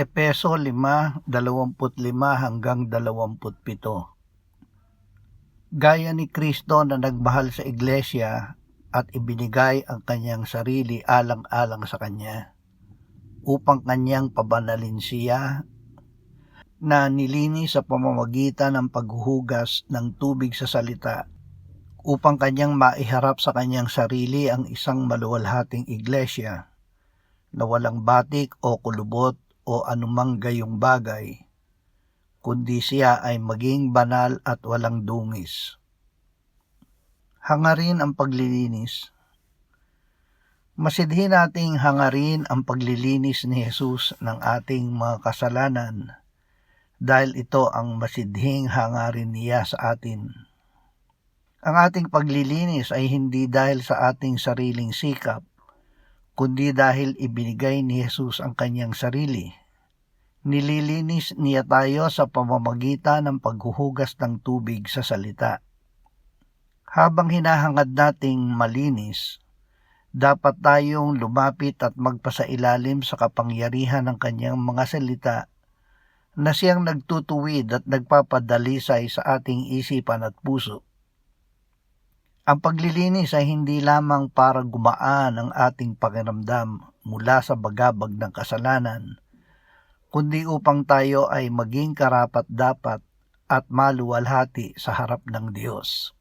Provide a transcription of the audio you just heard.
Efeso 5:25-27. Gaya ni Kristo na nagmahal sa iglesia at ibinigay ang kanyang sarili alang-alang sa kanya, upang kanyang pabanalin siya, na nilinis sa pamamagitan ng paghuhugas ng tubig sa salita, upang kanyang maiharap sa kanyang sarili ang isang maluwalhating iglesia na walang batik o kulubot o anumang gayong bagay, kundi siya ay maging banal at walang dungis. Hangarin ang paglilinis. Masidhi nating hangarin ang paglilinis ni Jesus ng ating mga kasalanan, dahil ito ang masidhing hangarin niya sa atin. Ang ating paglilinis ay hindi dahil sa ating sariling sikap, kundi dahil ibinigay ni Jesus ang kanyang sarili. Nililinis niya tayo sa pamamagitan ng paghuhugas ng tubig sa salita. Habang hinahangad nating malinis, dapat tayong lumapit at magpasailalim sa kapangyarihan ng kanyang mga salita na siyang nagtutuwid at nagpapadalisay sa ating isipan at puso. Ang paglilinis ay hindi lamang para gumaan ang ating pakiramdam mula sa bagabag ng kasalanan, kundi upang tayo ay maging karapat-dapat at maluwalhati sa harap ng Diyos.